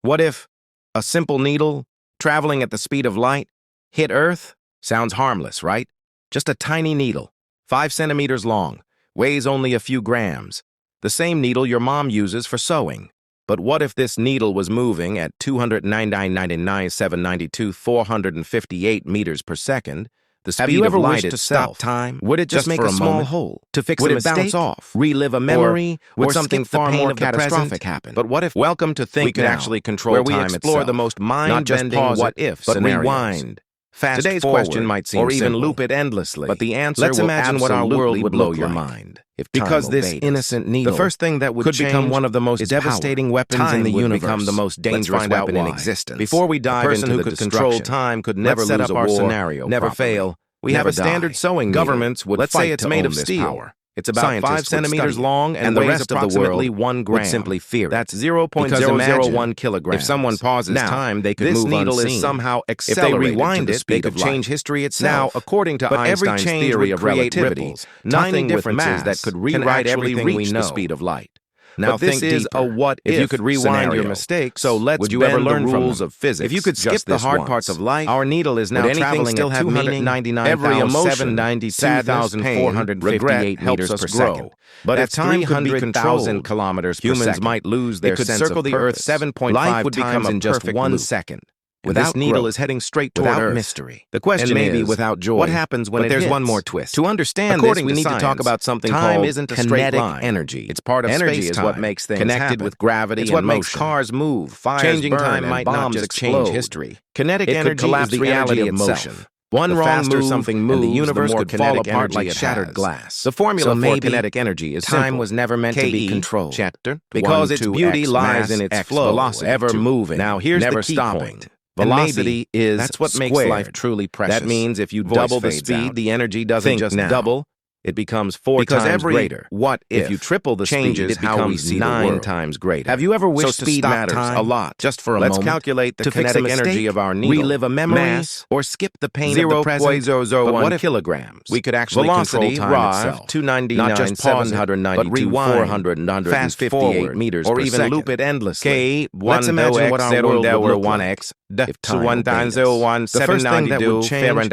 What if a simple needle, traveling at the speed of light, hit Earth? Sounds harmless, right? Just a tiny needle, 5 centimeters long, weighs only a few grams. The same needle your mom uses for sewing. But what if this needle was moving at 299,792,458 meters per second, the speed of light itself? Time? Would it just make a small hole to fix a mistake? Would it bounce off, relive a memory, or something far more catastrophic happen? But what if? Welcome to Think we could actually control where we explore the most mind-bending what-if scenarios. But rewind. Fast Today's forward, question might seem or even simple, loop it endlessly. But the answer Let's imagine what our world would blow your mind. If because this innocent needle, the first thing that would could become one of the most devastating weapons in the universe, become the most dangerous weapon in existence. Before we dive into the destruction, control time could never lose a war, scenario never fail. We have a standard sewing needle. Governments would fight it's made of steel. It's about 5 centimeters long and the rest of the world 1 gram. Would simply fear it. That's 0.001 kilograms. If someone pauses time, they could move unseen. This needle is somehow accelerated. If they rewind it, they could change history itself. Now, according to Einstein's theory of relativity, nothing with mass that could rewrite everything we know. The speed of light. Now this is a what-if you could rewind your mistakes. So let's would you ever learn the rules of physics? If you could skip the hard parts of life, our needle is now traveling at 299,792,458 meters per second. But if time could be controlled, kilometers per second, humans might lose their sense of purpose. It could circle the Earth 7.5 times in just 1 second. This needle is heading straight toward Earth. Mystery. The question maybe without joy. What happens when there's one more twist? To understand this, we need to talk about something called kinetic energy. It's part of energy is what makes things connected with gravity. It's what makes cars move. Fires changing time might not just change history. Kinetic energy is the reality of motion. One wrong move, and the universe could fall apart like shattered glass. The formula for kinetic energy is time was never meant to be controlled. Chapter because its beauty lies in its flow, velocity, ever moving. Now here's the key point. Velocity is that's what makes life truly precious. That means if you double the speed, the energy doesn't just double, it becomes 4 times greater. What if you triple the speed, it becomes 9 times greater. Have you ever wished speed matters a lot? Just for a moment. Let's calculate the kinetic energy of our needle. Relive a memory, or skip the pain of the present. 0.001 kilograms. We could actually control time itself. 299, not just pause 792, 400, fast forward meters or even loop it endlessly. Let's imagine what our world would look like. If time 1.01, the first thing that would change is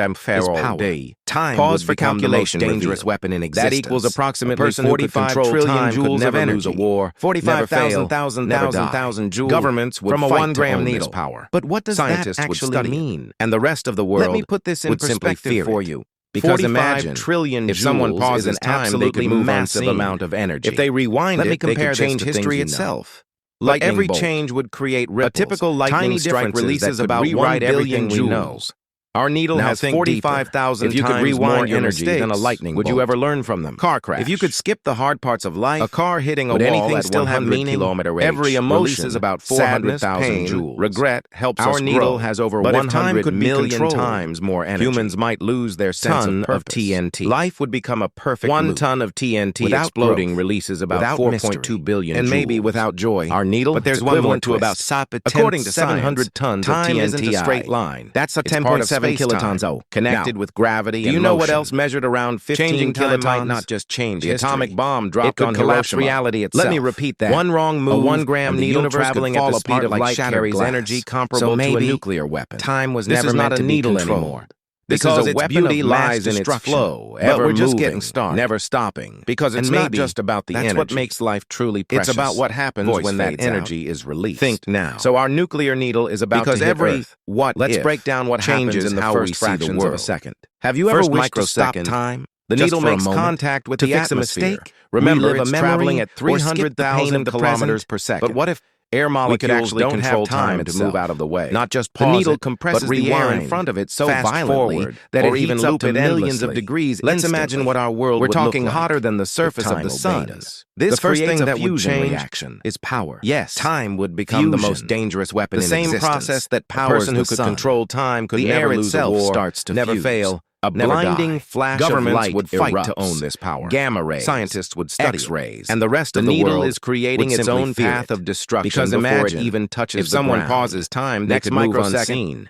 power. Time pause for calculation. Dangerous weapon in existence. That equals approximately 45 trillion joules of energy. Lose a war. 45,000 joules. Governments would from a 1 gram needle power. But what does that actually mean? And the rest of the world. Let me put this in perspective for you. Because imagine trillion if someone pauses time, they could move massive amount of energy. If they rewind it, they could change history itself. Like every change would create ripples. A typical lightning strike releases about 1 billion joules. Our needle has 45,000 times more energy than a lightning bolt. Would you ever learn from them? Car crash. If you could skip the hard parts of life, a car hitting a wall at 100 kilometer range. Every emotion is about 400,000 joules. Regret helps us grow. Our needle has over 100 million times more energy. Humans might lose their sense of purpose. TNT. Life would become a perfect 1 ton of TNT exploding releases about 4.2 billion and maybe without joy. Our needle, but there's one more to about according to 700 tons of TNT. Time isn't a straight line. That's a 10.7 kilotons connected with gravity. Do you know what else measured around 15 kilotons? Might not just change. The atomic bomb dropped on Hiroshima. Reality itself. Let me repeat that. One wrong move, a 1 gram needle traveling at the speed of light carries energy comparable to a nuclear weapon. Time was never meant to be controlled. Because its beauty lies in its flow, ever moving, just getting started, never stopping. Because it's not just about the energy. That's what makes life truly precious. It's about what happens when that energy is released. Think now. So our nuclear needle is about to hit Earth. Let's break down what happens in the first fractions of a second. Have you ever wished to stop time? The needle makes contact with the atmosphere. Remember, it's traveling at 300,000 kilometers per second. But what if air molecules don't control time to move out of the way? Not just pause, the needle compresses the air in front of it so violently that it heats up to millions of degrees. Let's imagine what our world would look like. We're talking hotter than the surface of the sun. This first thing that would change is power. Yes, time would become the most dangerous weapon in existence. The same process that powers the person who could control time could never lose a war, starts to never fail. A blinding flash of light would fight to own this power. Gamma rays, scientists would study X-rays, and the rest of the needle is creating its own path of destruction because before it even touches the ground. If someone pauses time, they could move unseen.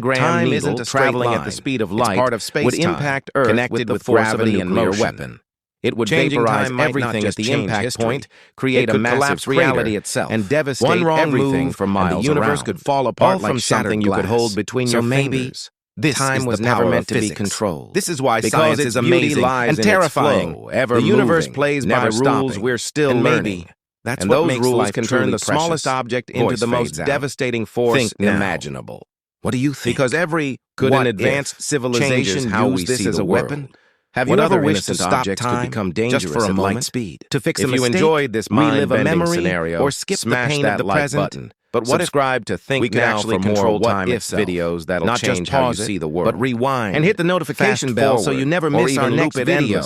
1-gram Time needle isn't a straight traveling line. at the speed of It's light part of space-time, would impact Earth connected with the with force of a gravity and nuclear motion. weapon. It would Changing vaporize time might not everything just at the change impact history. point, create It a could massive collapse crater reality itself and devastate one wrong everything move for miles and the universe around. could fall apart all like from shattered something you could glass. hold between So your maybe fingers. This Time is was the never power meant of to be physics. controlled. This is why because science its is beauty amazing lies and in terrifying. Its flow, ever The universe moving, plays by never rules stopping, we're still and learning. maybe that's And what those makes rules life can truly turn the precious. smallest object into Voice the most fades out. devastating force Think now. imaginable. What do you think? Because every Could what an if advanced changes civilization how we use this see as the a world. weapon? Have you ever wished to stop time, become dangerous just for a moment, speed? To fix a mistake, if you enjoyed this mind-bending scenario, or skip the pain of the present button. But what subscribe to Think we can Now actually for more what-if videos that'll not change how you see the world, but rewind and hit the notification bell so you never miss our next video.